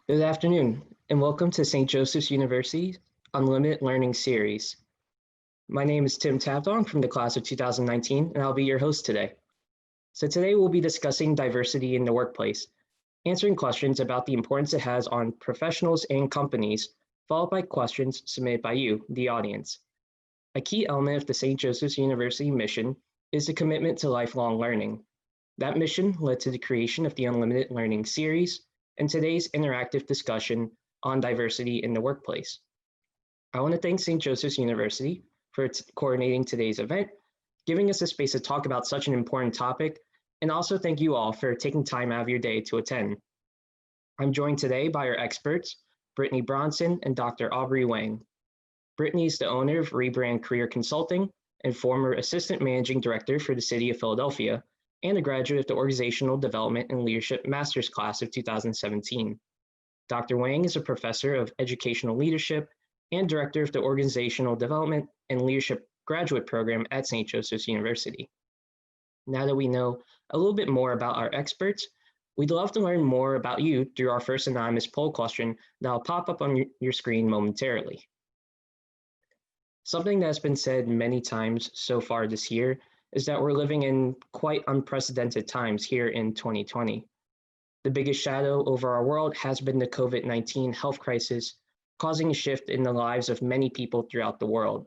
Good afternoon, and welcome to St. Joseph's University's Unlimited Learning Series. My name is Tim Tabthong from the class of 2019, and I'll be your host today. So today we'll be discussing diversity in the workplace, answering questions about the importance it has on professionals and companies, followed by questions submitted by you, the audience. A key element of the St. Joseph's University mission is the commitment to lifelong learning. That mission led to the creation of the Unlimited Learning Series, and today's interactive discussion on diversity in the workplace. I want to thank St. Joseph's University for coordinating today's event, giving us a space to talk about such an important topic, and also thank you all for taking time out of your day to attend. I'm joined today by our experts, Brittany Bronson and Dr. Aubrey Wang. Brittany is the owner of Rebrand Career Consulting and former Assistant Managing Director for the City of Philadelphia, and a graduate of the Organizational Development and Leadership Master's Class of 2017. Dr. Wang is a professor of educational leadership and director of the Organizational Development and Leadership Graduate Program at St. Joseph's University. Now that we know a little bit more about our experts, we'd love to learn more about you through our first anonymous poll question that will pop up on your screen momentarily. Something that's been said many times so far this year is that we're living in quite unprecedented times here in 2020. The biggest shadow over our world has been the COVID-19 health crisis, causing a shift in the lives of many people throughout the world.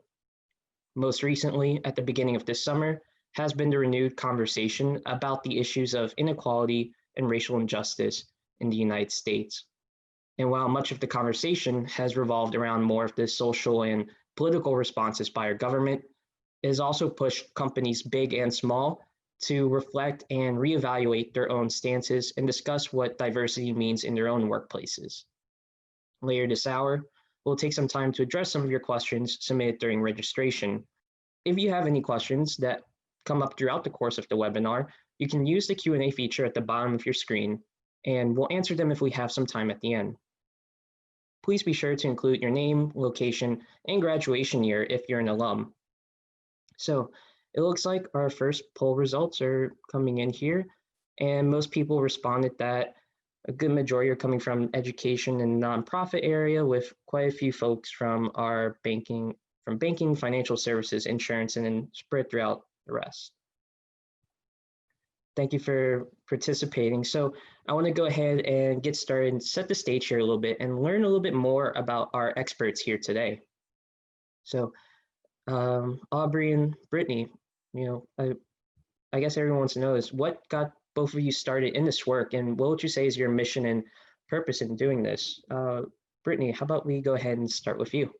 Most recently, at the beginning of this summer, has been the renewed conversation about the issues of inequality and racial injustice in the United States. And while much of the conversation has revolved around more of the social and political responses by our government, it has also pushed companies big and small to reflect and reevaluate their own stances and discuss what diversity means in their own workplaces. Later this hour, we'll take some time to address some of your questions submitted during registration. If you have any questions that come up throughout the course of the webinar, you can use the Q&A feature at the bottom of your screen, and we'll answer them if we have some time at the end. Please be sure to include your name, location, and graduation year if you're an alum. So it looks like our first poll results are coming in here, and most people responded that a good majority are coming from education and nonprofit area, with quite a few folks from our banking, financial services, insurance, and then spread throughout the rest. Thank you for participating. So I want to go ahead and get started and set the stage here a little bit and learn a little bit more about our experts here today. So Aubrey and Brittany, I guess everyone wants to know is what got both of you started in this work, and what would you say is your mission and purpose in doing this? Brittany, how about we go ahead and start with you?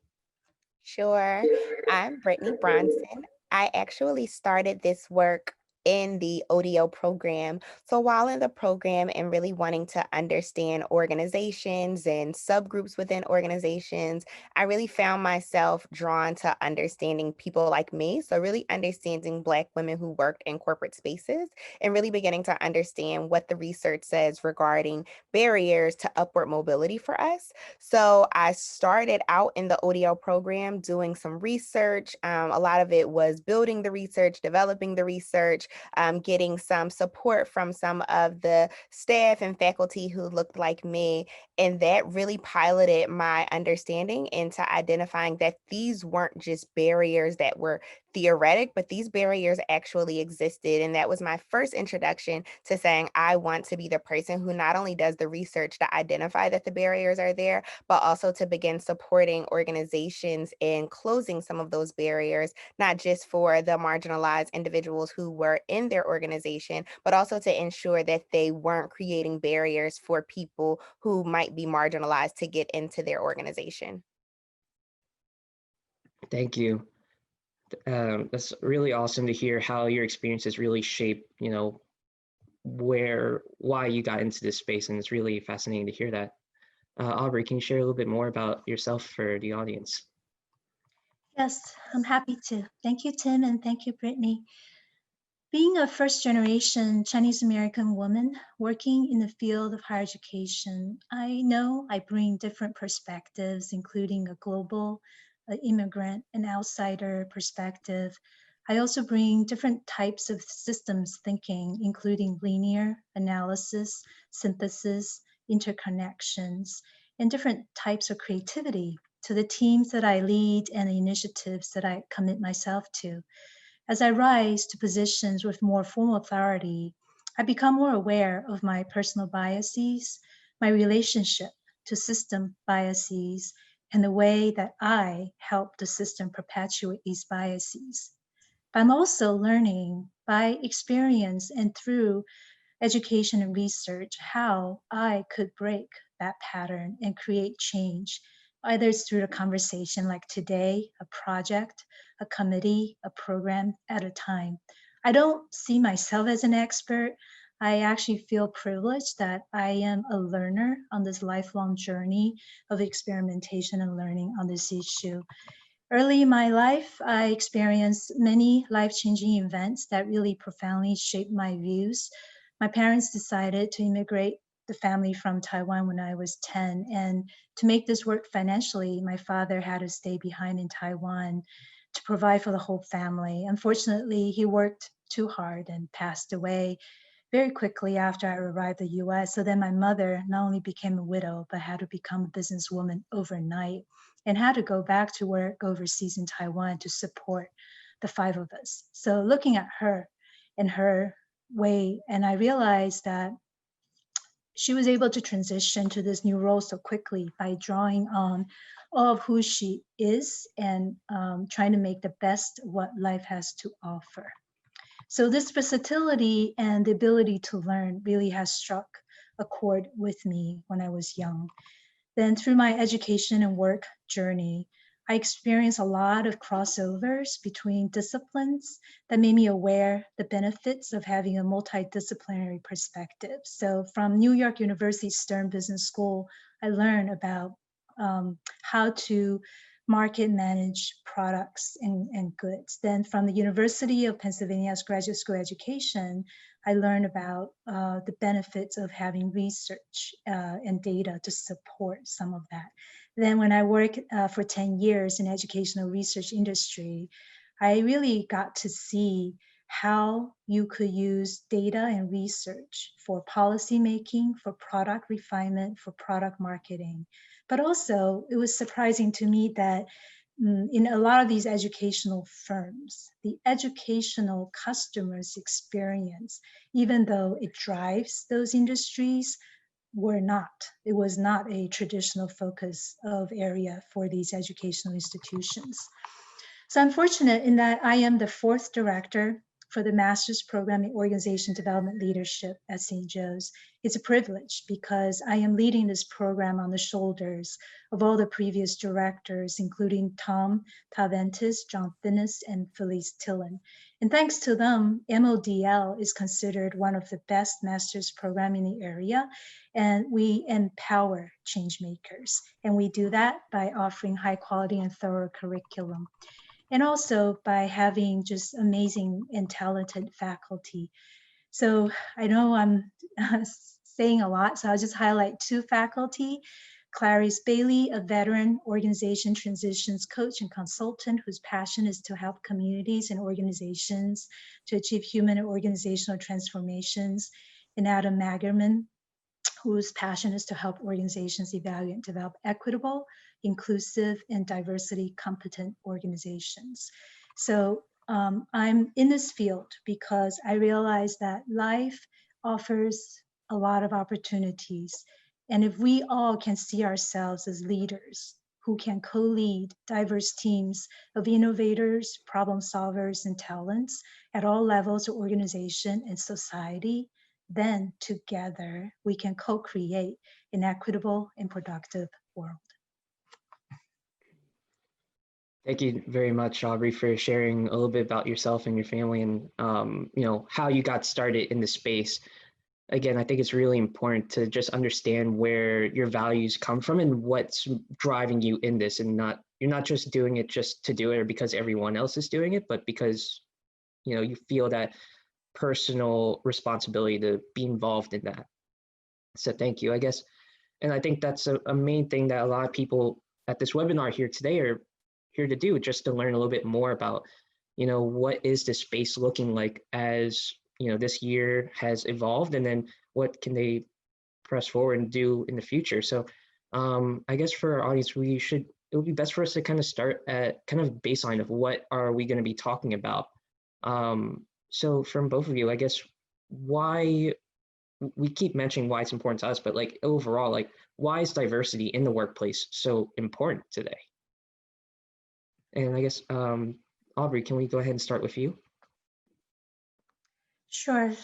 Sure. I'm Brittany Bronson. I actually started this work in the ODO program. So while in the program and really wanting to understand organizations and subgroups within organizations, I really found myself drawn to understanding people like me. So really understanding Black women who worked in corporate spaces and really beginning to understand what the research says regarding barriers to upward mobility for us. So I started out in the ODL program doing some research. A lot of it was building the research, developing the research, getting some support from some of the staff and faculty who looked like me. And that really piloted my understanding into identifying that these weren't just barriers that were theoretic, but these barriers actually existed. And that was my first introduction to saying, I want to be the person who not only does the research to identify that the barriers are there, but also to begin supporting organizations in closing some of those barriers, not just for the marginalized individuals who were in their organization, but also to ensure that they weren't creating barriers for people who might be marginalized to get into their organization. Thank you. That's really awesome to hear how your experiences really shape, why you got into this space, and it's really fascinating to hear that. Aubrey, can you share a little bit more about yourself for the audience? Yes, I'm happy to. Thank you, Tim, and thank you, Brittany. Being a first-generation Chinese American woman working in the field of higher education, I know I bring different perspectives, including a global, immigrant, and outsider perspective. I also bring different types of systems thinking, including linear, analysis, synthesis, interconnections, and different types of creativity to the teams that I lead and the initiatives that I commit myself to. As I rise to positions with more formal authority, I become more aware of my personal biases, my relationship to system biases, and the way that I help the system perpetuate these biases. But I'm also learning by experience and through education and research how I could break that pattern and create change, either it's through a conversation like today, a project, a committee, a program at a time. I don't see myself as an expert. I actually feel privileged that I am a learner on this lifelong journey of experimentation and learning on this issue. Early in my life, I experienced many life-changing events that really profoundly shaped my views. My parents decided to immigrate the family from Taiwan when I was 10. And to make this work financially, my father had to stay behind in Taiwan to provide for the whole family. Unfortunately, he worked too hard and passed away very quickly after I arrived in the US. So then my mother not only became a widow, but had to become a businesswoman overnight and had to go back to work overseas in Taiwan to support the five of us. So looking at her and her way, and I realized that she was able to transition to this new role so quickly by drawing on all of who she is and trying to make the best of what life has to offer. So this versatility and the ability to learn really has struck a chord with me when I was young. Then through my education and work journey, I experienced a lot of crossovers between disciplines that made me aware the benefits of having a multidisciplinary perspective. So from New York University Stern Business School, I learned about how to market manage products and goods. Then from the University of Pennsylvania's graduate school education, I learned about the benefits of having research and data to support some of that. Then when I worked for 10 years in educational research industry, I really got to see how you could use data and research for policy making, for product refinement, for product marketing. But also, it was surprising to me that in a lot of these educational firms, the educational customers' experience, even though it drives those industries, it was not a traditional focus of area for these educational institutions. So I'm fortunate in that I am the fourth director for the master's program in organization development leadership at St. Joe's. It's a privilege because I am leading this program on the shoulders of all the previous directors, including Tom Tabthong, John Finnis, and Felice Tillen. And thanks to them, MODL is considered one of the best master's program in the area, and we empower change makers. And we do that by offering high quality and thorough curriculum, and also by having just amazing and talented faculty. So I know I'm saying a lot, so I'll just highlight two faculty. Clarice Bailey, a veteran organization transitions coach and consultant whose passion is to help communities and organizations to achieve human and organizational transformations. And Adam Magerman, whose passion is to help organizations evaluate and develop equitable, inclusive, and diversity competent organizations. So I'm in this field because I realize that life offers a lot of opportunities. And if we all can see ourselves as leaders who can co-lead diverse teams of innovators, problem solvers, and talents at all levels of organization and society, then together we can co-create an equitable and productive world. Thank you very much, Aubrey, for sharing a little bit about yourself and your family and how you got started in the space. Again, I think it's really important to just understand where your values come from and what's driving you in this, and you're not just doing it just to do it or because everyone else is doing it, but because you feel that personal responsibility to be involved in that. So thank you, I guess. And I think that's a main thing that a lot of people at this webinar here today are here to do, just to learn a little bit more about, what is the space looking like as, this year has evolved, and then what can they press forward and do in the future. So I guess for our audience, it would be best for us to kind of start at kind of baseline of what are we going to be talking about. So from both of you, I guess why we keep mentioning why it's important to us, but like overall, like why is diversity in the workplace so important today? And I guess, Aubrey, can we go ahead and start with you? Sure.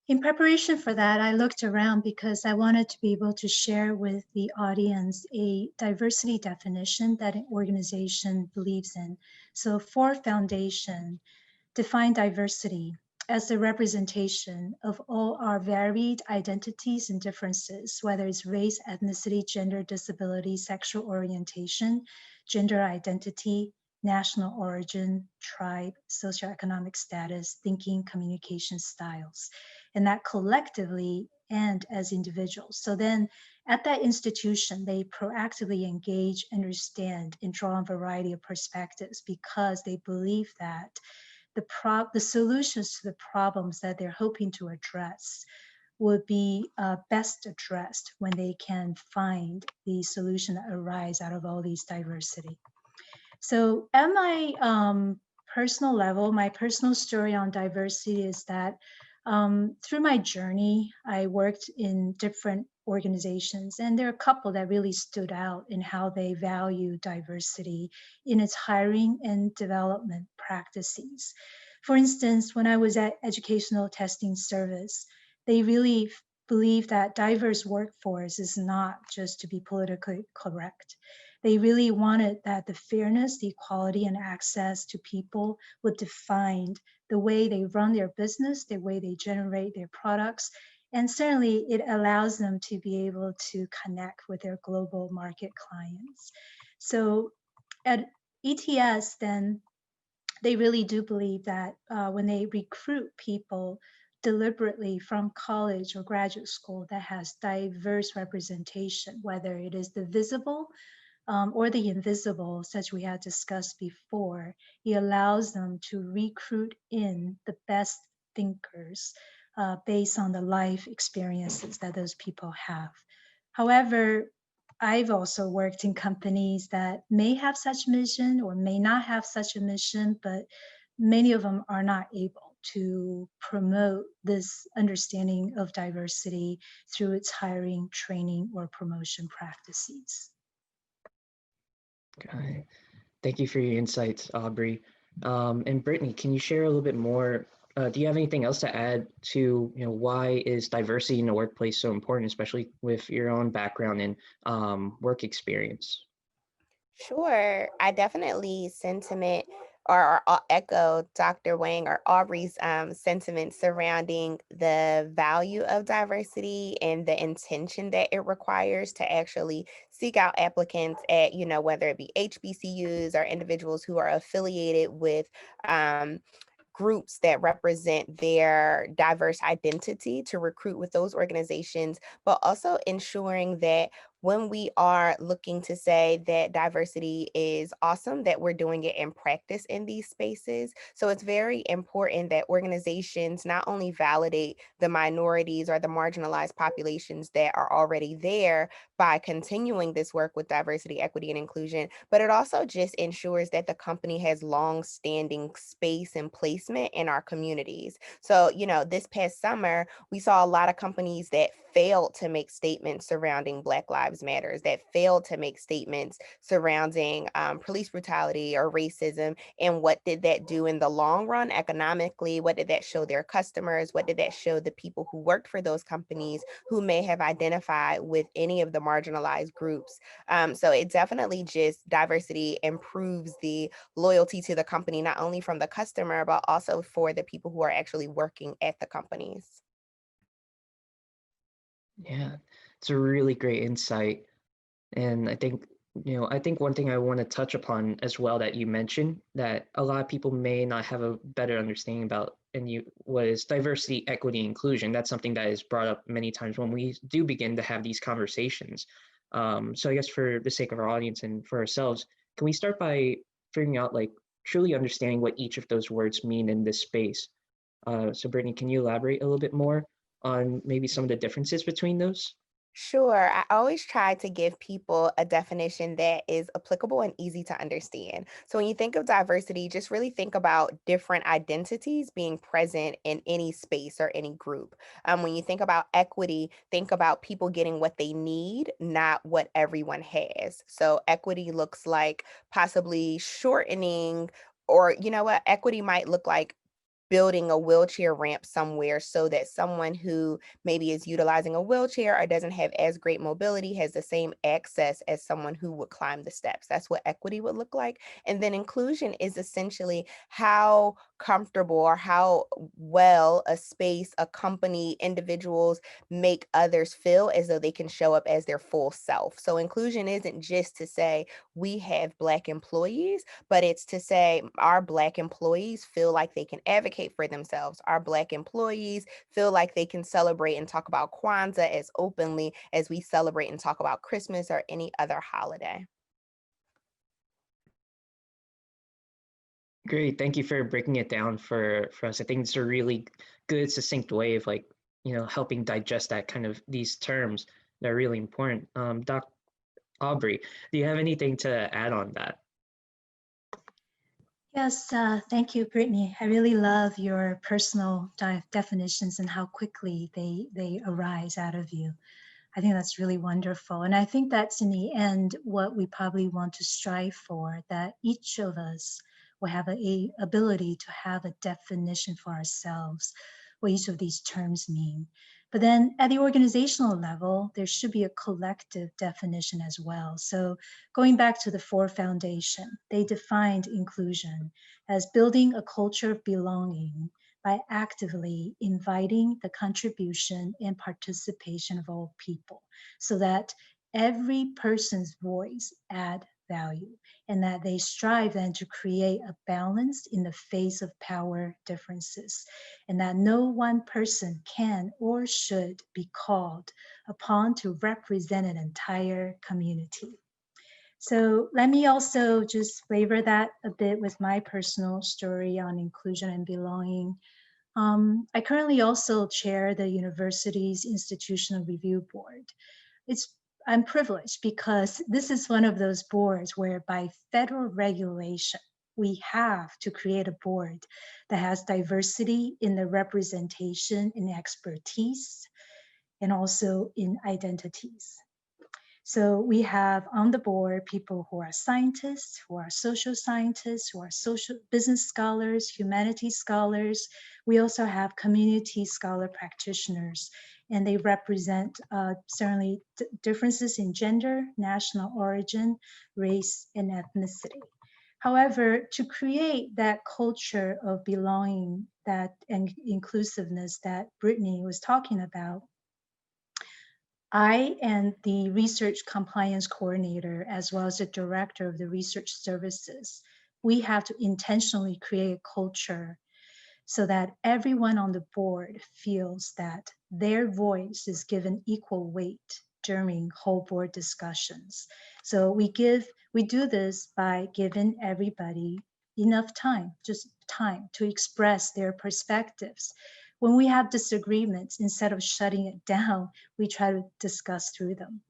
In preparation for that, I looked around because I wanted to be able to share with the audience a diversity definition that an organization believes in. So for Foundation, define diversity as the representation of all our varied identities and differences, whether it's race, ethnicity, gender, disability, sexual orientation, gender identity, national origin, tribe, socioeconomic status, thinking, communication styles, and that collectively and as individuals. So then at that institution, they proactively engage, understand, and draw on a variety of perspectives because they believe that the solutions to the problems that they're hoping to address would be best addressed when they can find the solution that arise out of all these diversity. So at my personal level, my personal story on diversity is that through my journey, I worked in different organizations, and there are a couple that really stood out in how they value diversity in its hiring and development practices. For instance, when I was at Educational Testing Service, they really believe that diverse workforce is not just to be politically correct. They really wanted that the fairness, the equality, and access to people would define the way they run their business, the way they generate their products, and certainly it allows them to be able to connect with their global market clients. So at ETS, then, they really do believe that when they recruit people deliberately from college or graduate school that has diverse representation, whether it is the visible or the invisible, such we had discussed before, it allows them to recruit in the best thinkers based on the life experiences that those people have. However, I've also worked in companies that may have such mission or may not have such a mission, but many of them are not able to promote this understanding of diversity through its hiring, training, or promotion practices. Okay. Thank you for your insights, Aubrey. And Brittany, can you share a little bit more? Do you have anything else to add to, why is diversity in the workplace so important, especially with your own background and work experience? Sure. I definitely echo Dr. Wang or Aubrey's sentiment surrounding the value of diversity and the intention that it requires to actually seek out applicants at, whether it be HBCUs or individuals who are affiliated with groups that represent their diverse identity to recruit with those organizations, but also ensuring that when we are looking to say that diversity is awesome, that we're doing it in practice in these spaces. So it's very important that organizations not only validate the minorities or the marginalized populations that are already there by continuing this work with diversity, equity, and inclusion, but it also just ensures that the company has long-standing space and placement in our communities. So, this past summer, we saw a lot of companies that failed to make statements surrounding Black Lives Matters, that failed to make statements surrounding police brutality or racism. And what did that do in the long run economically? What did that show their customers? What did that show the people who worked for those companies who may have identified with any of the marginalized groups? So it definitely just diversity improves the loyalty to the company, not only from the customer, but also for the people who are actually working at the companies. Yeah, it's a really great insight. And I think one thing I want to touch upon as well that you mentioned that a lot of people may not have a better understanding about what is diversity, equity, inclusion. That's something that is brought up many times when we do begin to have these conversations. So I guess for the sake of our audience and for ourselves, can we start by figuring out like truly understanding what each of those words mean in this space? So Brittany, can you elaborate a little bit more on maybe some of the differences between those? Sure. I always try to give people a definition that is applicable and easy to understand. So when you think of diversity, just really think about different identities being present in any space or any group. When you think about equity, think about people getting what they need, not what everyone has. So equity looks like possibly shortening, or you know what, equity might look like building a wheelchair ramp somewhere so that someone who maybe is utilizing a wheelchair or doesn't have as great mobility has the same access as someone who would climb the steps. That's what equity would look like. And then inclusion is essentially how comfortable or how well a space, a company, individuals make others feel as though they can show up as their full self. So inclusion isn't just to say we have Black employees, but it's to say our Black employees feel like they can advocate for themselves. Our Black employees feel like they can celebrate and talk about Kwanzaa as openly as we celebrate and talk about Christmas or any other holiday. Great. Thank you for breaking it down for us. I think it's a really good, succinct way of like, helping digest that kind of these terms that are really important. Doc Aubrey, do you have anything to add on that? Yes, thank you, Brittany. I really love your personal definitions and how quickly they arise out of you. I think that's really wonderful. And I think that's in the end what we probably want to strive for, that each of us will have a ability to have a definition for ourselves, what each of these terms mean. But then at the organizational level, there should be a collective definition as well. So going back to the Four Foundation, they defined inclusion as building a culture of belonging by actively inviting the contribution and participation of all people so that every person's voice add value, and that they strive then to create a balance in the face of power differences, and that no one person can or should be called upon to represent an entire community. So let me also just flavor that a bit with my personal story on inclusion and belonging. I currently also chair the university's Institutional Review Board. I'm privileged because this is one of those boards where by federal regulation, we have to create a board that has diversity in the representation in expertise and also in identities. So we have on the board people who are scientists, who are social scientists, who are social business scholars, humanities scholars. We also have community scholar practitioners, and they represent certainly differences in gender, national origin, race, and ethnicity. However, to create that culture of belonging and inclusiveness that Brittany was talking about, I and the research compliance coordinator, as well as the director of the research services, we have to intentionally create a culture so that everyone on the board feels that their voice is given equal weight during whole board discussions. So we do this by giving everybody enough time, just time to express their perspectives. When we have disagreements, instead of shutting it down, we try to discuss through them.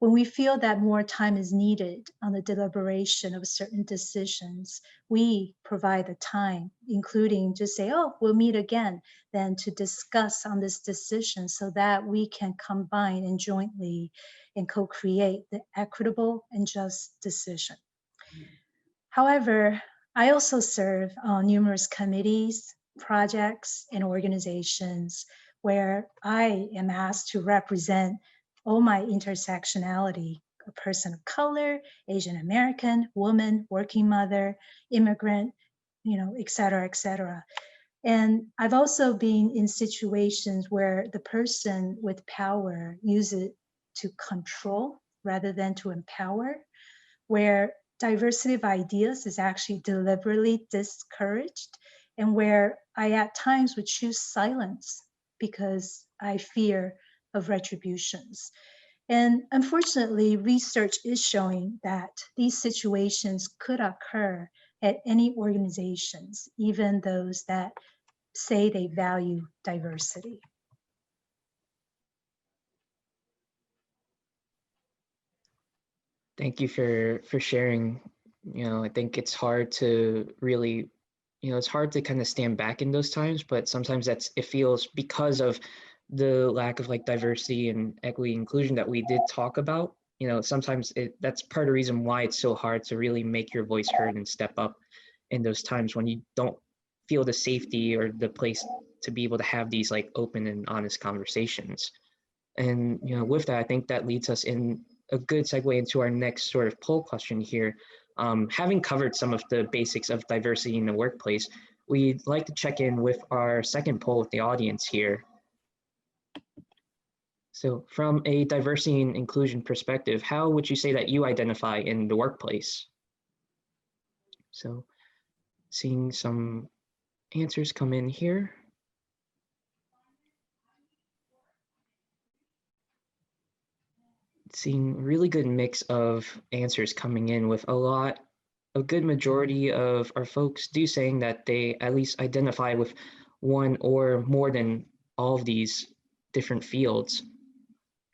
When we feel that more time is needed on the deliberation of certain decisions, we provide the time, including just say, oh, we'll meet again, then to discuss on this decision so that we can combine and jointly and co-create the equitable and just decision. However, I also serve on numerous committees, projects, and organizations where I am asked to represent all my intersectionality, a person of color, Asian American, woman, working mother, immigrant, et cetera, et cetera. And I've also been in situations where the person with power uses it to control rather than to empower, where diversity of ideas is actually deliberately discouraged, and where I at times would choose silence because I fear of retributions. And unfortunately, research is showing that these situations could occur at any organizations, even those that say they value diversity. Thank you for sharing. I think it's hard to really, it's hard to kind of stand back in those times, but sometimes it feels because of the lack of like diversity and equity inclusion that we did talk about. Sometimes that's part of the reason why it's so hard to really make your voice heard and step up in those times when you don't feel the safety or the place to be able to have these like open and honest conversations. And with that, I think that leads us in a good segue into our next sort of poll question here. Having covered some of the basics of diversity in the workplace, we'd like to check in with our second poll with the audience here. So from a diversity and inclusion perspective, how would you say that you identify in the workplace? So seeing some answers come in here. Seeing really good mix of answers coming in with a good majority of our folks do saying that they at least identify with one or more than all of these different fields.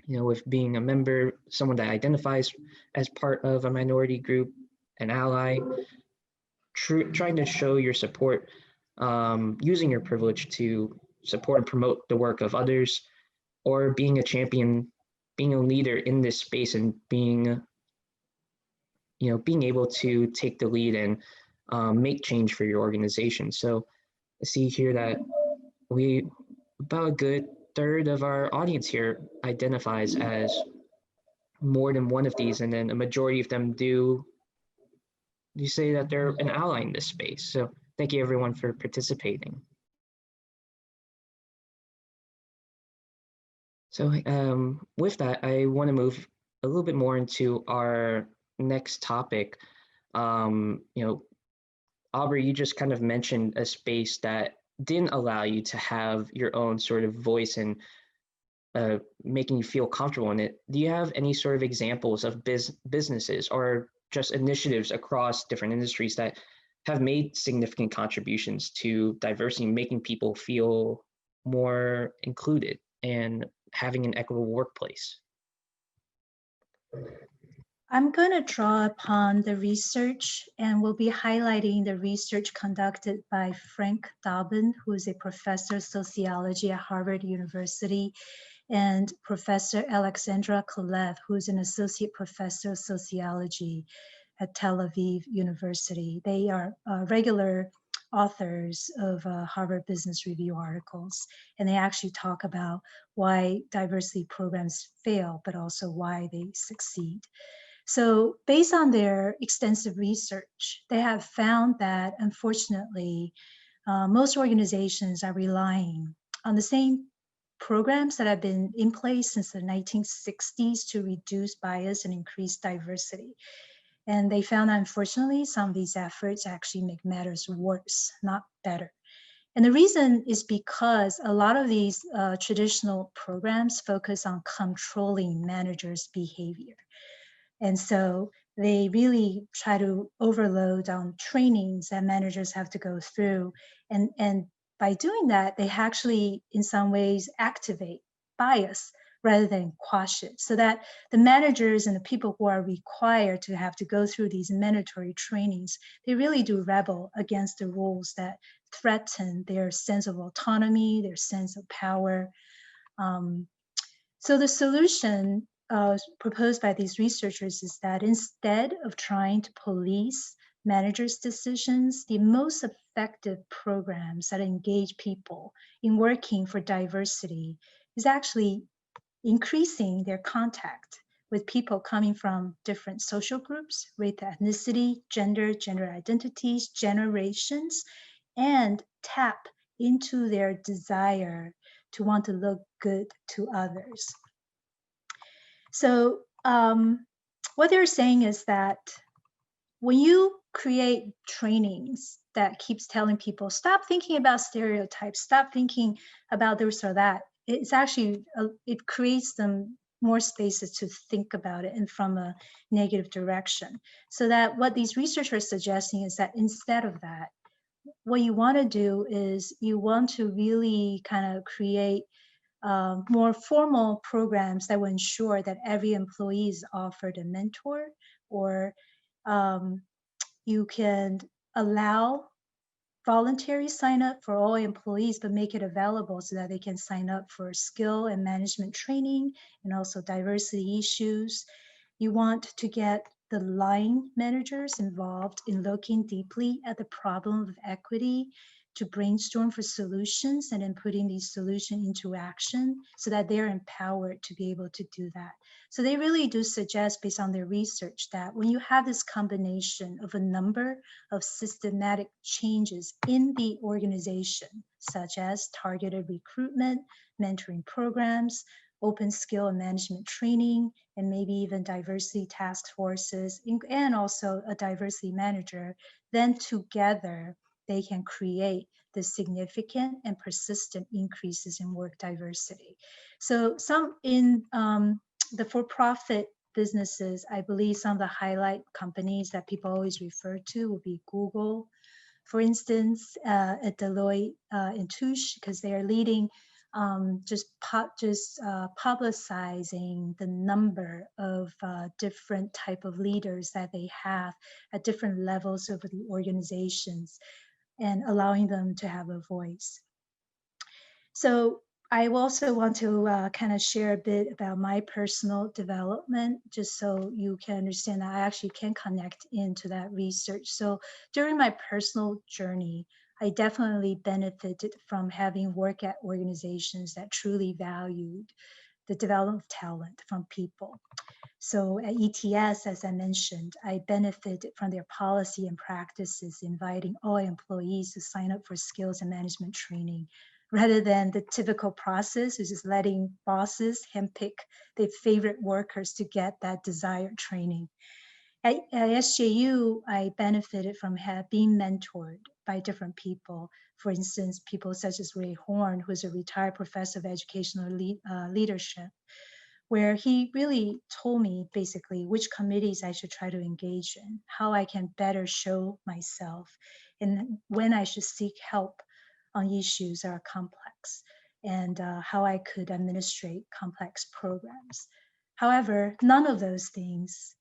With being a member, someone that identifies as part of a minority group, an ally, trying to show your support, using your privilege to support and promote the work of others, or being a champion, being a leader in this space and being able to take the lead and make change for your organization. So I see here that about a good third of our audience here identifies as more than one of these, and then a majority of them do say that they're an ally in this space. So thank you everyone for participating. So with that, I want to move a little bit more into our next topic. Aubrey, you just kind of mentioned a space that didn't allow you to have your own sort of voice and making you feel comfortable in it. Do you have any sort of examples of businesses or just initiatives across different industries that have made significant contributions to diversity, making people feel more included and having an equitable workplace? I'm going to draw upon the research, and we'll be highlighting the research conducted by Frank Dobbin, who is a professor of sociology at Harvard University, and Professor Alexandra Kolev, who is an associate professor of sociology at Tel Aviv University. They are regular authors of Harvard Business Review articles, and they actually talk about why diversity programs fail, but also why they succeed. So based on their extensive research, they have found that unfortunately, most organizations are relying on the same programs that have been in place since the 1960s to reduce bias and increase diversity. And they found that unfortunately, some of these efforts actually make matters worse, not better. And the reason is because a lot of these traditional programs focus on controlling managers' behavior. And so they really try to overload on trainings that managers have to go through. And by doing that, they actually, in some ways, activate bias rather than quash it, so that the managers and the people who are required to have to go through these mandatory trainings, they really do rebel against the rules that threaten their sense of autonomy, their sense of power. So the solution proposed by these researchers is that instead of trying to police managers' decisions, the most effective programs that engage people in working for diversity is actually increasing their contact with people coming from different social groups, race, ethnicity, gender identities, generations, and tap into their desire to want to look good to others. So what they're saying is that when you create trainings that keeps telling people, stop thinking about stereotypes, stop thinking about this or that, it's actually, it creates them more spaces to think about it and from a negative direction. So that what these researchers are suggesting is that instead of that, what you want to do is you want to really kind of create more formal programs that will ensure that every employee is offered a mentor or you can allow voluntary sign up for all employees, but make it available so that they can sign up for skill and management training and also diversity issues. You want to get the line managers involved in looking deeply at the problem of equity to brainstorm for solutions and then putting these solutions into action so that they're empowered to be able to do that. So they really do suggest, based on their research, that when you have this combination of a number of systematic changes in the organization, such as targeted recruitment, mentoring programs, open skill and management training, and maybe even diversity task forces, and also a diversity manager, then together they can create the significant and persistent increases in work diversity. So some in the for-profit businesses, I believe some of the highlight companies that people always refer to will be Google, for instance, at Deloitte and Touche, because they are leading publicizing the number of different type of leaders that they have at different levels of the organizations and allowing them to have a voice. So I also want to kind of share a bit about my personal development, just so you can understand that I actually can connect into that research. So during my personal journey, I definitely benefited from having worked at organizations that truly valued the development of talent from people. So at ETS, as I mentioned, I benefited from their policy and practices, inviting all employees to sign up for skills and management training, rather than the typical process, which is letting bosses handpick their favorite workers to get that desired training. At SJU, I benefited from being mentored by different people. For instance, people such as Ray Horn, who's a retired professor of educational leadership, where he really told me basically which committees I should try to engage in, how I can better show myself, and when I should seek help on issues that are complex, and how I could administrate complex programs. However, none of those things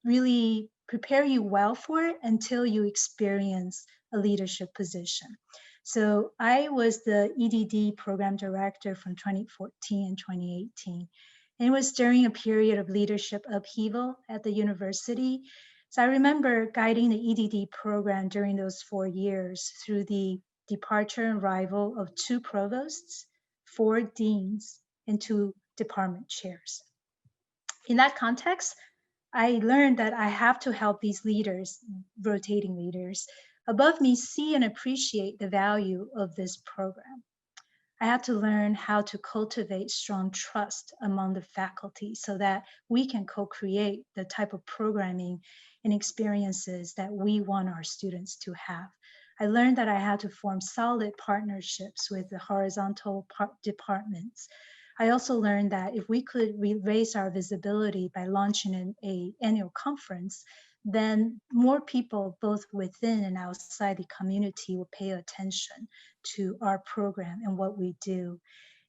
really prepare you well for it until you experience a leadership position. So I was the EDD program director from 2014 and 2018. And it was during a period of leadership upheaval at the university. So I remember guiding the EDD program during those 4 years through the departure and arrival of 2 provosts, 4 deans, and 2 department chairs. In that context, I learned that I have to help these leaders, rotating leaders, above me see and appreciate the value of this program. I had to learn how to cultivate strong trust among the faculty so that we can co-create the type of programming and experiences that we want our students to have. I learned that I had to form solid partnerships with the horizontal departments. I also learned that if we could raise our visibility by launching an annual conference, then more people both within and outside the community will pay attention to our program and what we do.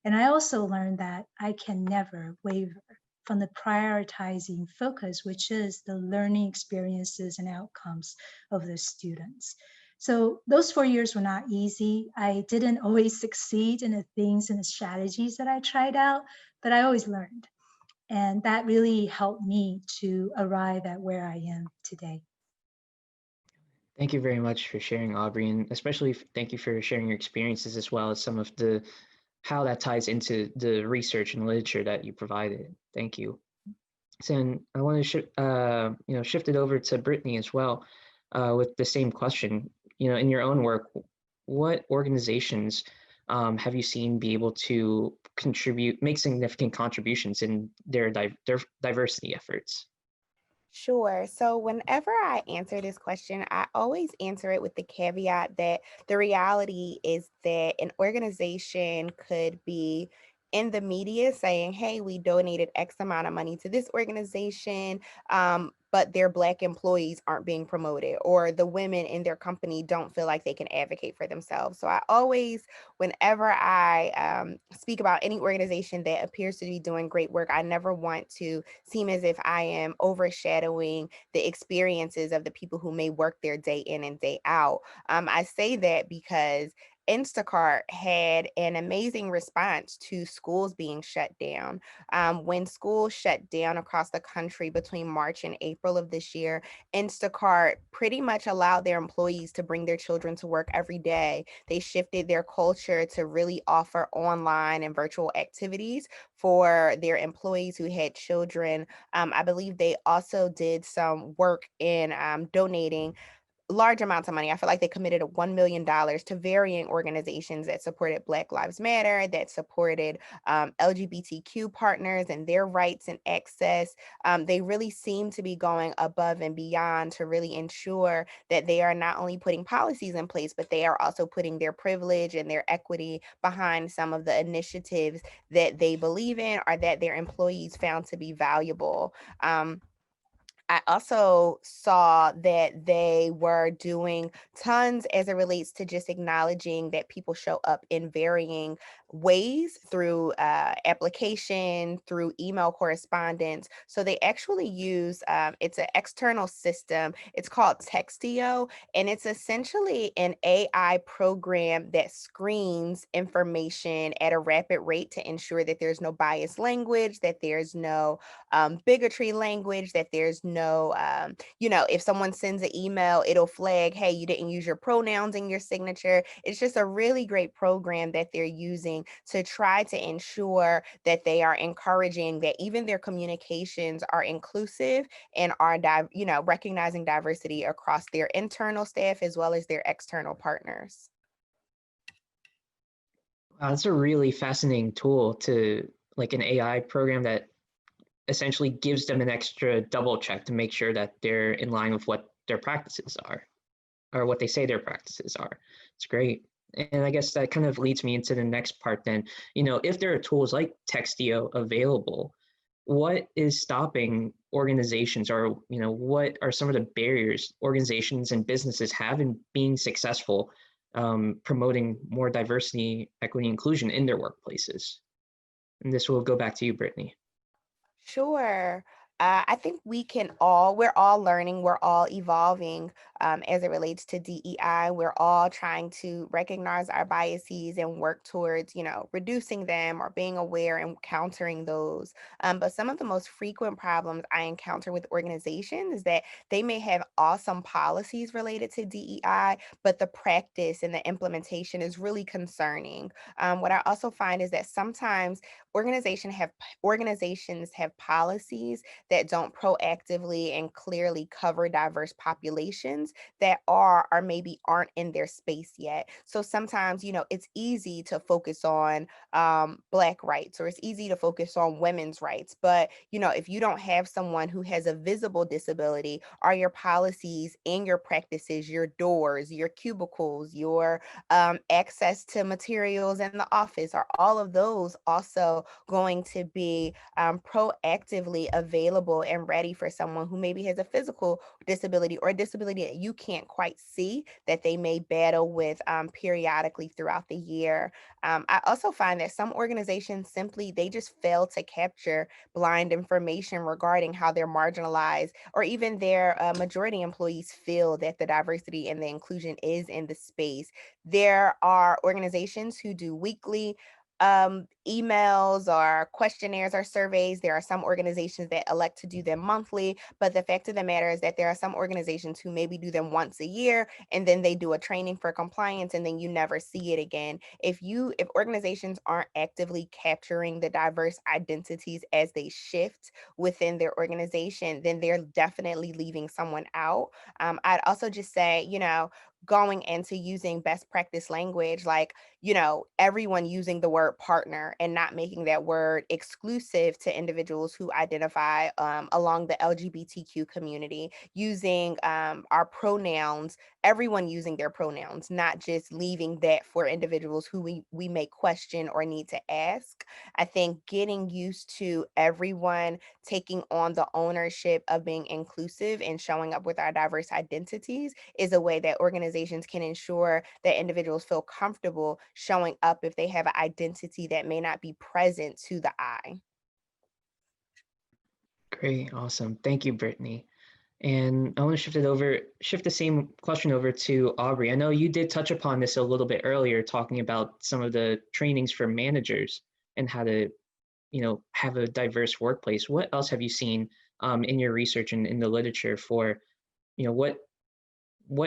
And I also learned that I can never waver from the prioritizing focus, which is the learning experiences and outcomes of the students. So those 4 years were not easy. I didn't always succeed in the things and the strategies that I tried out, but I always learned. And that really helped me to arrive at where I am today. Thank you very much for sharing, Aubrey, and especially thank you for sharing your experiences as well as some of the how that ties into the research and literature that you provided. Thank you. So I want to shift it over to Brittany as well, with the same question. In your own work, what organizations have you seen be able to make significant contributions in their diversity efforts? Sure. So whenever I answer this question, I always answer it with the caveat that the reality is that an organization could be in the media saying, hey, we donated X amount of money to this organization. but their Black employees aren't being promoted, or the women in their company don't feel like they can advocate for themselves. So I always, whenever I speak about any organization that appears to be doing great work, I never want to seem as if I am overshadowing the experiences of the people who may work there day in and day out. I say that because Instacart had an amazing response to schools being shut down. When schools shut down across the country between March and April of this year, Instacart pretty much allowed their employees to bring their children to work every day. They shifted their culture to really offer online and virtual activities for their employees who had children. I believe they also did some work in donating large amounts of money. I feel like they committed $1 million to varying organizations that supported Black Lives Matter, that supported LGBTQ partners and their rights and access. They really seem to be going above and beyond to really ensure that they are not only putting policies in place, but they are also putting their privilege and their equity behind some of the initiatives that they believe in or that their employees found to be valuable. I also saw that they were doing tons as it relates to just acknowledging that people show up in varying ways through application, through email correspondence. So they actually use it's an external system. It's called Textio, and it's essentially an AI program that screens information at a rapid rate to ensure that there's no biased language, that there's no bigotry language, that there's no, if someone sends an email, it'll flag, hey, you didn't use your pronouns in your signature. It's just a really great program that they're using to try to ensure that they are encouraging that even their communications are inclusive and are, recognizing diversity across their internal staff as well as their external partners. Wow, that's a really fascinating tool to like an AI program that essentially gives them an extra double check to make sure that they're in line with what their practices are or what they say their practices are. It's great. And I guess that kind of leads me into the next part then. If there are tools like Textio available, what is stopping organizations or, what are some of the barriers organizations and businesses have in being successful promoting more diversity, equity, inclusion in their workplaces? And this will go back to you, Brittany. Sure. I think we're all learning, we're all evolving as it relates to DEI. We're all trying to recognize our biases and work towards, reducing them or being aware and countering those. But some of the most frequent problems I encounter with organizations is that they may have awesome policies related to DEI, but the practice and the implementation is really concerning. What I also find is that sometimes organizations have policies that don't proactively and clearly cover diverse populations that are or maybe aren't in their space yet. So sometimes, it's easy to focus on Black rights, or it's easy to focus on women's rights. But, if you don't have someone who has a visible disability, are your policies and your practices, your doors, your cubicles, your access to materials in the office, are all of those also going to be proactively available and ready for someone who maybe has a physical disability or a disability that you can't quite see that they may battle with periodically throughout the year. I also find that some organizations simply, they just fail to capture blind information regarding how they're marginalized, or even their majority employees feel that the diversity and the inclusion is in the space. There are organizations who do weekly emails or questionnaires or surveys. There are some organizations that elect to do them monthly, but the fact of the matter is that there are some organizations who maybe do them once a year, and then they do a training for compliance, and then you never see it again. If organizations aren't actively capturing the diverse identities as they shift within their organization, then they're definitely leaving someone out. I'd also just say, going into using best practice language, like, everyone using the word partner and not making that word exclusive to individuals who identify along the LGBTQ community, using our pronouns everyone using their pronouns, not just leaving that for individuals who we may question or need to ask. I think getting used to everyone taking on the ownership of being inclusive and showing up with our diverse identities is a way that organizations can ensure that individuals feel comfortable showing up if they have an identity that may not be present to the eye. Great, awesome. Thank you, Brittany. And I want to shift the same question over to Aubrey. I know you did touch upon this a little bit earlier, talking about some of the trainings for managers and how to, have a diverse workplace. What else have you seen in your research and in the literature for, what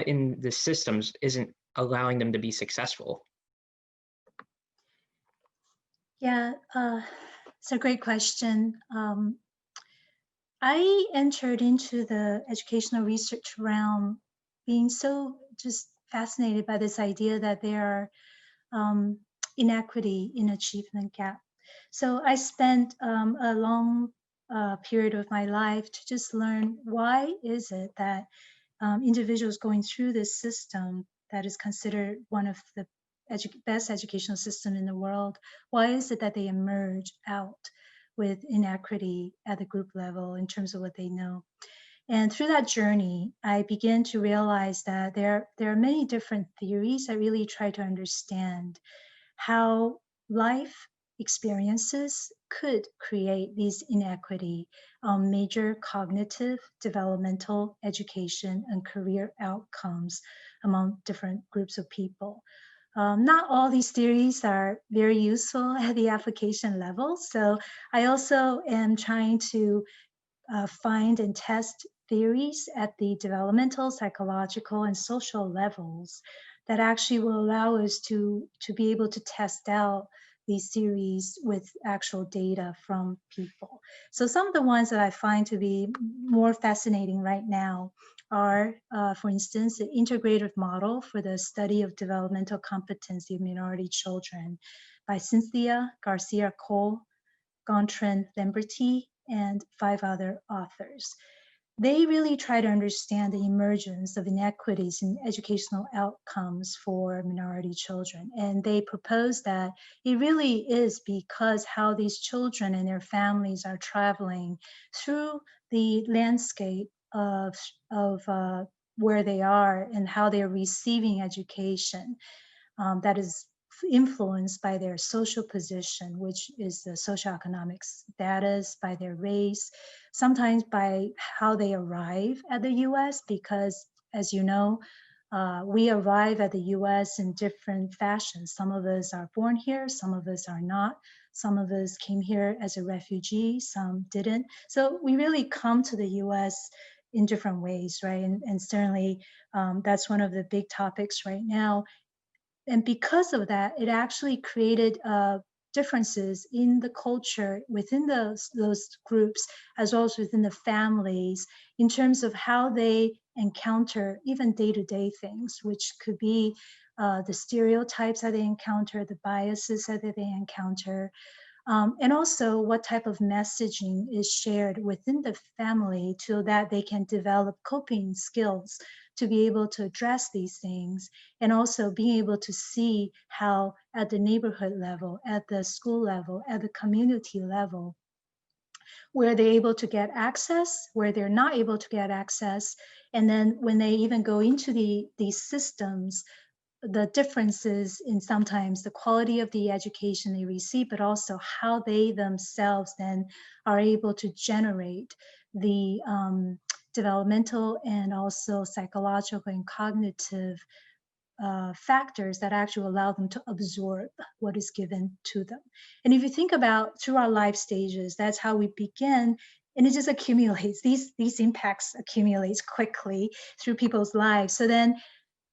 in the systems isn't allowing them to be successful? Yeah, it's a great question. I entered into the educational research realm being so just fascinated by this idea that there are inequity in achievement gap. So I spent a long period of my life to just learn why is it that individuals going through this system that is considered one of the best educational system in the world, why is it that they emerge out with inequity at the group level in terms of what they know? And through that journey, I began to realize that there are many different theories that really try to understand how life experiences could create these inequity on major cognitive, developmental, education, and career outcomes among different groups of people. Not all these theories are very useful at the application level. So I also am trying to find and test theories at the developmental, psychological, and social levels that actually will allow us to be able to test out these theories with actual data from people. So some of the ones that I find to be more fascinating right now are, for instance, the integrative model for the study of developmental competency of minority children by Cynthia Garcia-Cole, Gontran Lamberty, and 5 other authors. They really try to understand the emergence of inequities in educational outcomes for minority children. And they propose that it really is because how these children and their families are traveling through the landscape of where they are and how they're receiving education that is influenced by their social position, which is the socioeconomic status, by their race, sometimes by how they arrive at the US, because as you know, we arrive at the US in different fashions. Some of us are born here, some of us are not. Some of us came here as a refugee, some didn't. So we really come to the US in different ways, right? And certainly that's one of the big topics right now. And because of that, it actually created differences in the culture within those groups, as well as within the families, in terms of how they encounter even day-to-day things, which could be the stereotypes that they encounter, the biases that they encounter, and also what type of messaging is shared within the family so that they can develop coping skills to be able to address these things, and also being able to see how at the neighborhood level, at the school level, at the community level, where they're able to get access, where they're not able to get access, and then when they even go into these systems, the differences in sometimes the quality of the education they receive, but also how they themselves then are able to generate the developmental and also psychological and cognitive factors that actually allow them to absorb what is given to them. And if you think about through our life stages, that's how we begin, and it just accumulates. These impacts accumulates quickly through people's lives. So then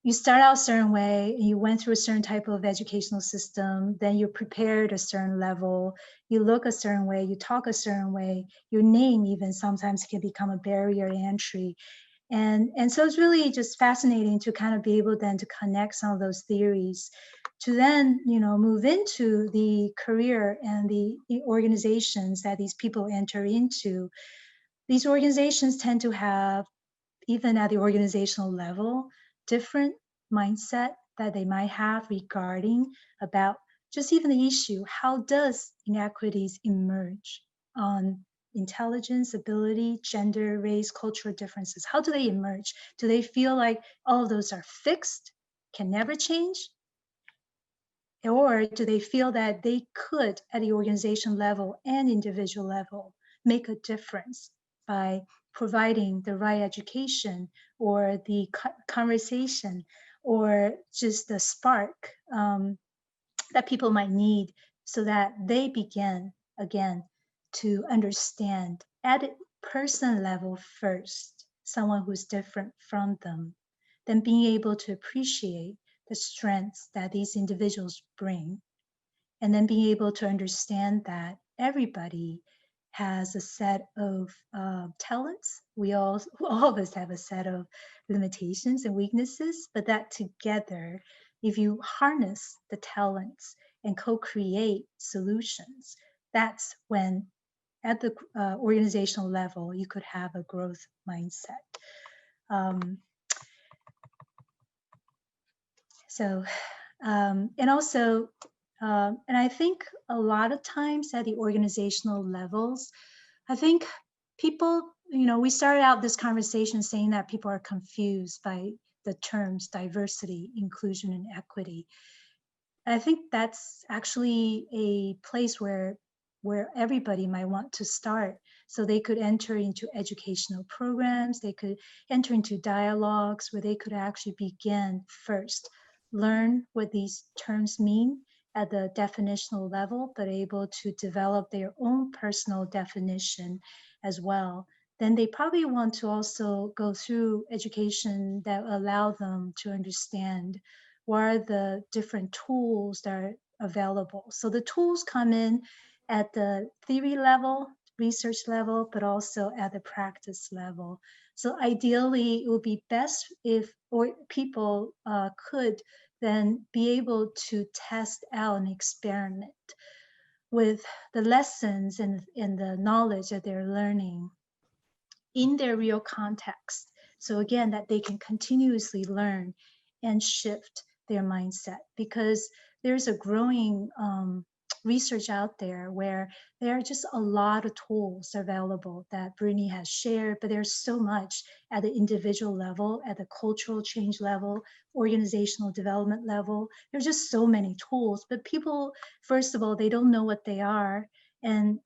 you start out a certain way, and you went through a certain type of educational system, then you're prepared a certain level, you look a certain way, you talk a certain way, your name even sometimes can become a barrier to entry. And so it's really just fascinating to kind of be able then to connect some of those theories to then, move into the career and the organizations that these people enter into. These organizations tend to have, even at the organizational level, different mindset that they might have regarding about just even the issue, how does inequities emerge on intelligence, ability, gender, race, cultural differences? How do they emerge? Do they feel like all of those are fixed, can never change? Or do they feel that they could, at the organization level and individual level, make a difference by providing the right education or the conversation or just the spark that people might need so that they begin again to understand at a person level first, someone who's different from them, then being able to appreciate the strengths that these individuals bring, and then being able to understand that everybody has a set of talents. All of us have a set of limitations and weaknesses, but that together, if you harness the talents and co-create solutions, that's when at the organizational level, you could have a growth mindset. And also, and I think a lot of times at the organizational levels, I think people, we started out this conversation saying that people are confused by the terms diversity, inclusion, and equity. And I think that's actually a place where everybody might want to start. So they could enter into educational programs, they could enter into dialogues where they could actually begin first, learn what these terms mean at the definitional level, but able to develop their own personal definition as well. Then they probably want to also go through education that allow them to understand what are the different tools that are available. So the tools come in at the theory level, research level, but also at the practice level. So ideally, it would be best if people could then be able to test out an experiment with the lessons and the knowledge that they're learning in their real context. So again, that they can continuously learn and shift their mindset, because there's a growing research out there where there are just a lot of tools available that Brittany has shared, but there's so much at the individual level, at the cultural change level, organizational development level. There's just so many tools, but people, first of all, they don't know what they are. And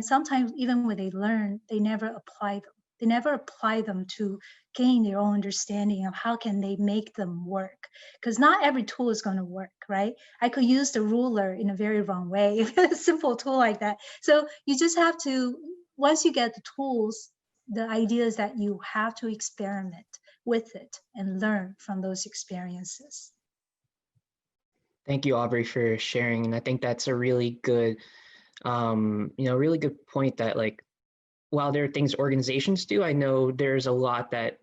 sometimes even when they learn, they never apply them. They never apply them to gain their own understanding of how can they make them work. Because not every tool is going to work, right? I could use the ruler in a very wrong way, a simple tool like that. So you just have to, once you get the tools, the idea is that you have to experiment with it and learn from those experiences. Thank you, Aubrey, for sharing. And I think that's a really good, really good point that, like, while there are things organizations do, I know there's a lot that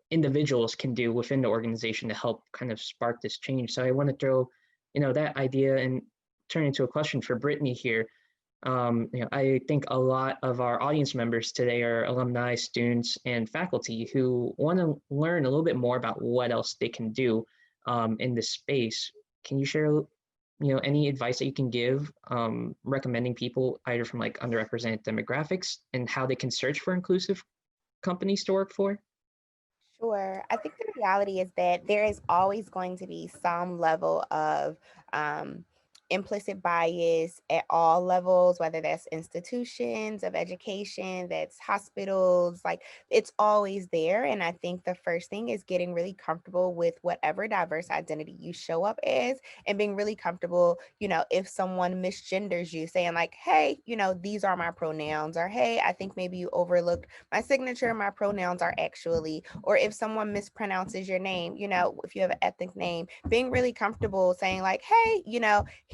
individuals can do within the organization to help kind of spark this change. So I want to throw, that idea and turn into a question for Brittany here. I think a lot of our audience members today are alumni, students, and faculty who want to learn a little bit more about what else they can do in this space. Can you share any advice that you can give recommending people either from like underrepresented demographics and how they can search for inclusive companies to work for? Sure. I think the reality is that there is always going to be some level of implicit bias at all levels, whether that's institutions of education, that's hospitals, like it's always there. And I think the first thing is getting really comfortable with whatever diverse identity you show up as, and being really comfortable, if someone misgenders you, saying like, hey, these are my pronouns, or hey, I think maybe you overlooked my signature, my pronouns are actually, or if someone mispronounces your name, if you have an ethnic name, being really comfortable saying like, hey,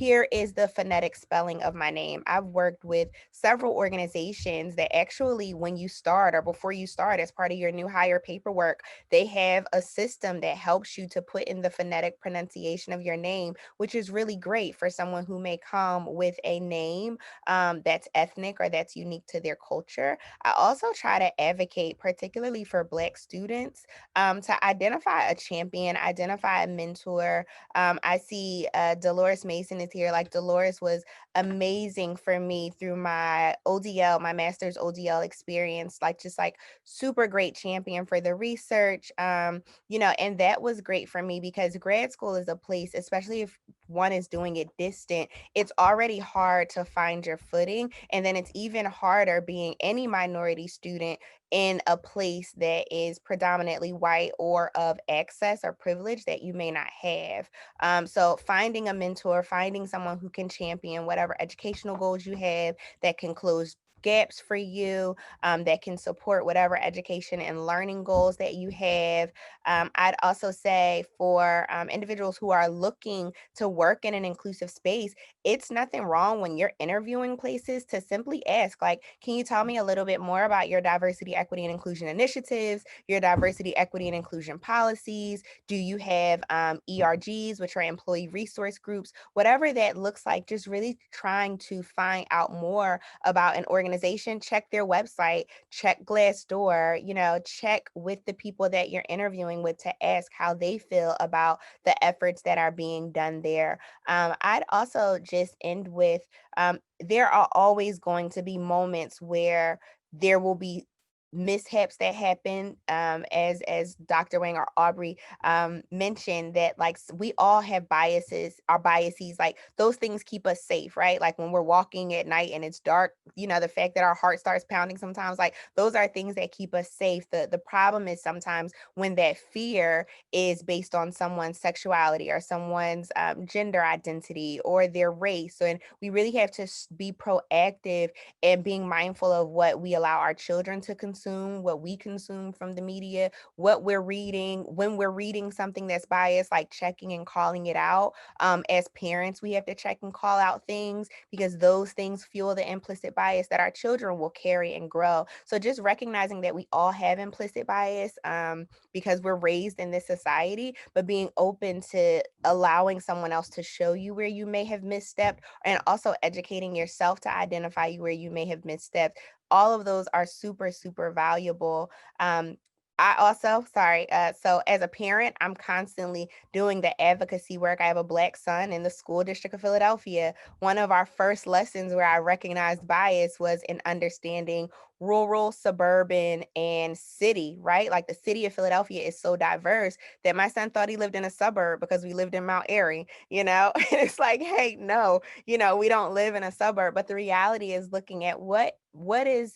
here is the phonetic spelling of my name. I've worked with several organizations that actually, when you start or before you start, as part of your new hire paperwork, they have a system that helps you to put in the phonetic pronunciation of your name, which is really great for someone who may come with a name that's ethnic or that's unique to their culture. I also try to advocate, particularly for Black students, to identify a champion, identify a mentor. I see Dolores Mason is here. Like, Dolores was amazing for me through my ODL, my master's ODL experience, like just like super great champion for the research. And that was great for me because grad school is a place, especially if one is doing it distant, it's already hard to find your footing. And then it's even harder being any minority student in a place that is predominantly white or of access or privilege that you may not have. So finding a mentor, finding someone who can champion whatever educational goals you have, that can close gaps for you, that can support whatever education and learning goals that you have. I'd also say for individuals who are looking to work in an inclusive space, it's nothing wrong when you're interviewing places to simply ask, like, can you tell me a little bit more about your diversity, equity, and inclusion initiatives, your diversity, equity, and inclusion policies? Do you have ERGs, which are employee resource groups? Whatever that looks like, just really trying to find out more about an organization. Check their website, check Glassdoor, check with the people that you're interviewing with to ask how they feel about the efforts that are being done there. I'd also just end with there are always going to be moments where there will be mishaps that happen, as Dr. Wang or Aubrey mentioned, that like we all have biases, our biases, like those things keep us safe, right? Like when we're walking at night and it's dark, the fact that our heart starts pounding sometimes, like those are things that keep us safe. The problem is sometimes when that fear is based on someone's sexuality or someone's gender identity or their race. And we really have to be proactive and being mindful of what we allow our children to consume, what we consume from the media, what we're reading, when we're reading something that's biased, like checking and calling it out. As parents, we have to check and call out things because those things fuel the implicit bias that our children will carry and grow. So just recognizing that we all have implicit bias because we're raised in this society, but being open to allowing someone else to show you where you may have misstepped, and also educating yourself to identify where you may have misstepped. All of those are super, super valuable. I also, so as a parent, I'm constantly doing the advocacy work. I have a Black son in the school district of Philadelphia. One of our first lessons where I recognized bias was in understanding rural, suburban, and city, right? Like the city of Philadelphia is so diverse that my son thought he lived in a suburb because we lived in Mount Airy, and it's like, hey, no, we don't live in a suburb. But the reality is looking at what is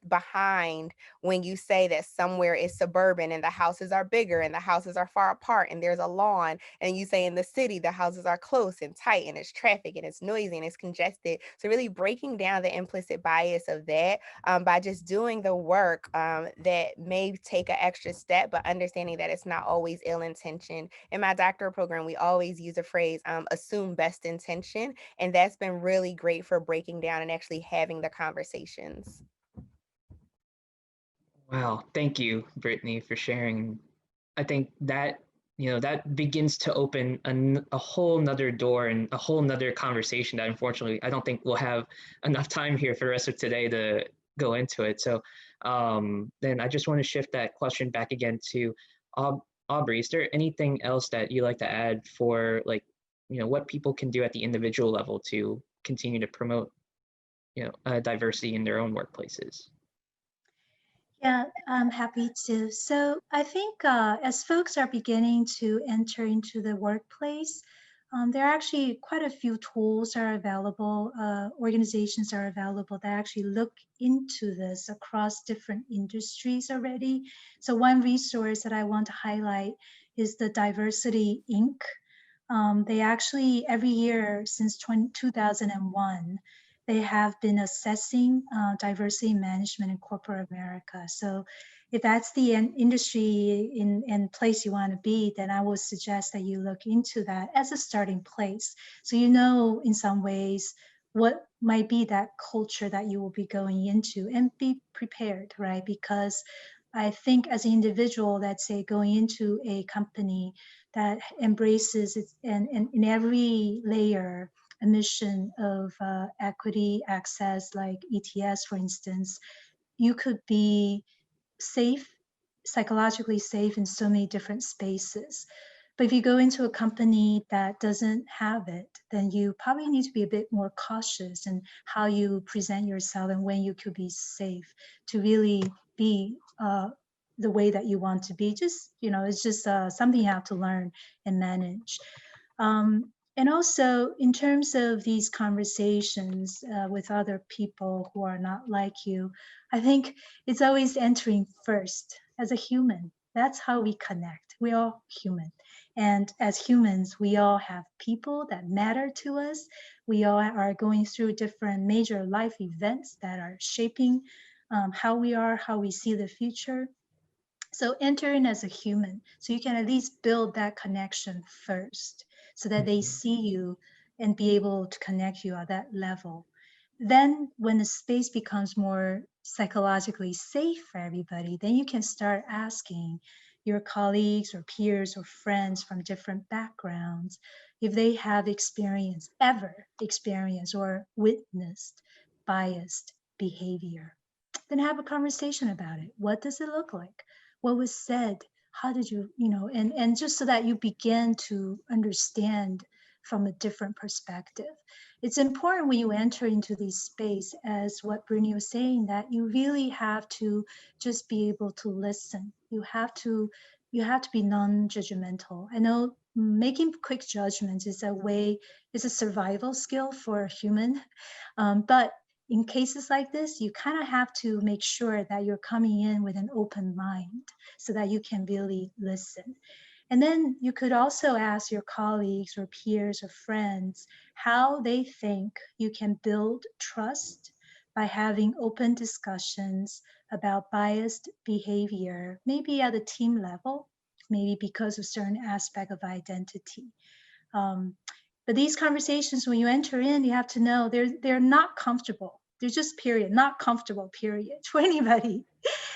behind when you say that somewhere is suburban and the houses are bigger and the houses are far apart and there's a lawn, and you say in the city the houses are close and tight and it's traffic and it's noisy and it's congested. So really breaking down the implicit bias of that by just doing the work that may take an extra step, but understanding that it's not always ill-intentioned. In my doctoral program, we always use a phrase, assume best intention, and that's been really great for breaking down and actually having the conversations. Wow, thank you, Brittany, for sharing. I think that that begins to open a whole nother door and a whole nother conversation that unfortunately I don't think we'll have enough time here for the rest of today to go into it. So then I just want to shift that question back again to Aubrey. Is there anything else that you like to add for, like, what people can do at the individual level to continue to promote diversity in their own workplaces? Yeah, I'm happy to. So I think as folks are beginning to enter into the workplace, there are actually quite a few tools are available, organizations are available that actually look into this across different industries already. So one resource that I want to highlight is the Diversity Inc. They actually, every year since 2001, they have been assessing diversity management in corporate America. So if that's the industry and place you want to be, then I would suggest that you look into that as a starting place. So you know, in some ways, what might be that culture that you will be going into, and be prepared, right? Because I think as an individual, let's say going into a company that embraces it and in every layer, a mission of equity, access, like ETS, for instance, you could be safe, psychologically safe in so many different spaces. But if you go into a company that doesn't have it, then you probably need to be a bit more cautious in how you present yourself and when you could be safe to really be the way that you want to be. Just, you know, it's just something you have to learn and manage. And also in terms of these conversations with other people who are not like you, I think it's always entering first as a human. That's how we connect. We're all human. And as humans, we all have people that matter to us. We all are going through different major life events that are shaping how we are, how we see the future. So enter in as a human, so you can at least build that connection first, so that they see you and be able to connect you at that level. Then when the space becomes more psychologically safe for everybody, then you can start asking your colleagues or peers or friends from different backgrounds if they have ever experienced or witnessed biased behavior. Then have a conversation about it. What does it look like? What was said? How did you, and just so that you begin to understand from a different perspective. It's important when you enter into this space, as what Brittany was saying, that you really have to just be able to listen. You have to be non-judgmental. I know making quick judgments is a survival skill for a human, but in cases like this, you kind of have to make sure that you're coming in with an open mind so that you can really listen. And then you could also ask your colleagues or peers or friends how they think you can build trust by having open discussions about biased behavior, maybe at a team level, maybe because of certain aspect of identity. But these conversations, when you enter in, you have to know they're not comfortable. They're just not comfortable, period, for anybody.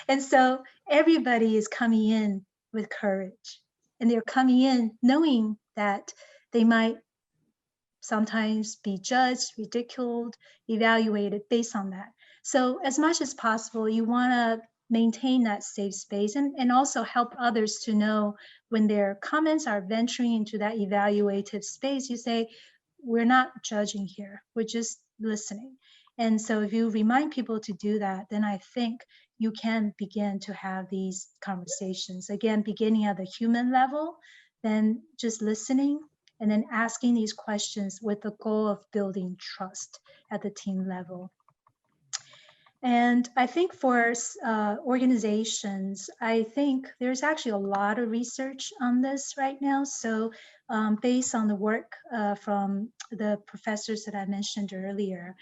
And so everybody is coming in with courage, and they're coming in knowing that they might sometimes be judged, ridiculed, evaluated based on that. So as much as possible, you want to maintain that safe space and also help others to know when their comments are venturing into that evaluative space, you say, we're not judging here, we're just listening. And so if you remind people to do that, then I think you can begin to have these conversations. Again, beginning at the human level, then just listening, and then asking these questions with the goal of building trust at the team level. And I think for organizations, I think there's actually a lot of research on this right now. So based on the work from the professors that I mentioned earlier,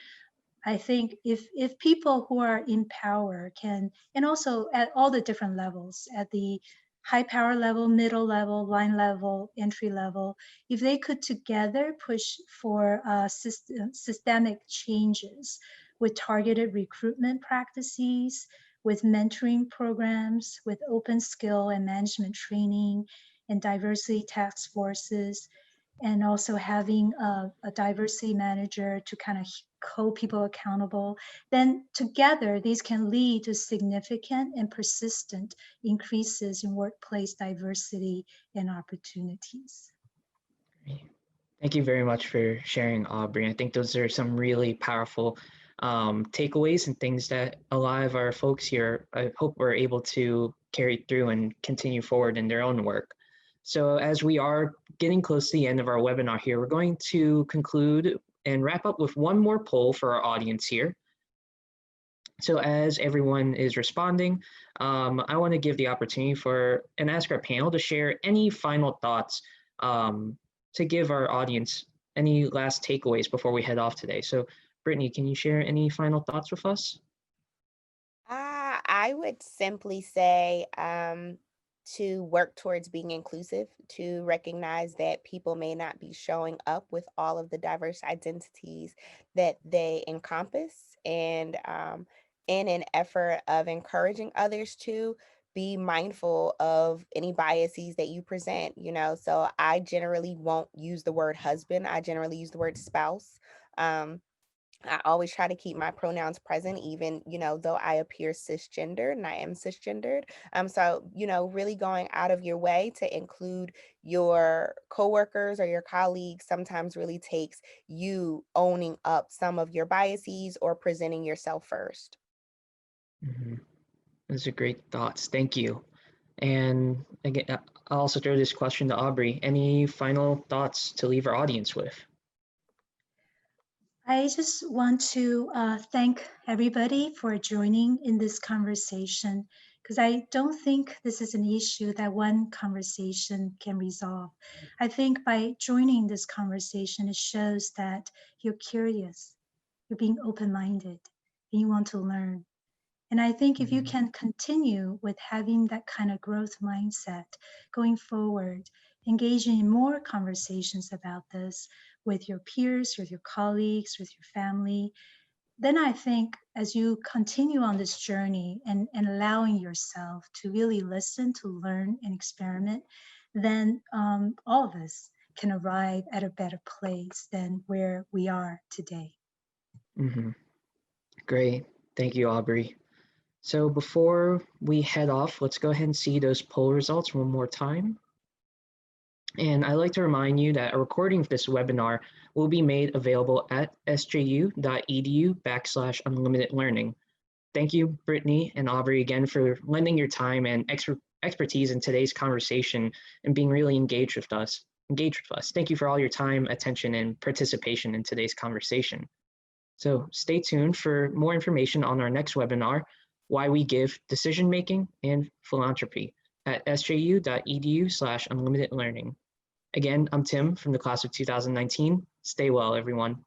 I think if people who are in power can, and also at all the different levels, at the high power level, middle level, line level, entry level, if they could together push for systemic changes with targeted recruitment practices, with mentoring programs, with open skill and management training, and diversity task forces, and also having a diversity manager to kind of hold people accountable, then together these can lead to significant and persistent increases in workplace diversity and opportunities. Thank you very much for sharing, Aubrey. I think those are some really powerful takeaways and things that a lot of our folks here, I hope, were able to carry through and continue forward in their own work. So as we are getting close to the end of our webinar here, we're going to conclude and wrap up with one more poll for our audience here. So as everyone is responding, I want to give the opportunity and ask our panel to share any final thoughts to give our audience any last takeaways before we head off today. So Brittany, can you share any final thoughts with us? I would simply say to work towards being inclusive, to recognize that people may not be showing up with all of the diverse identities that they encompass, and in an effort of encouraging others to be mindful of any biases that you present, So I generally won't use the word husband, I generally use the word spouse. I always try to keep my pronouns present, even, though I appear cisgendered and I am cisgendered. So, really going out of your way to include your coworkers or your colleagues sometimes really takes you owning up some of your biases or presenting yourself first. Mm-hmm. Those are great thoughts. Thank you. And again, I'll also throw this question to Aubrey. Any final thoughts to leave our audience with? I just want to thank everybody for joining in this conversation, because I don't think this is an issue that one conversation can resolve. I think by joining this conversation, it shows that you're curious, you're being open-minded, and you want to learn. And I think if you can continue with having that kind of growth mindset going forward, engaging in more conversations about this with your peers, with your colleagues, with your family, then I think as you continue on this journey and allowing yourself to really listen, to learn and experiment, then all of us can arrive at a better place than where we are today. Mm-hmm. Great. Thank you, Aubrey. So before we head off, let's go ahead and see those poll results one more time. And I'd like to remind you that a recording of this webinar will be made available at sju.edu/unlimitedlearning. Thank you, Brittany and Aubrey, again for lending your time and expertise in today's conversation and being really engaged with us. Thank you for all your time, attention, and participation in today's conversation. So stay tuned for more information on our next webinar, Why We Give Decision Making and Philanthropy, at sju.edu/unlimitedlearning. Again, I'm Tim from the class of 2019. Stay well, everyone.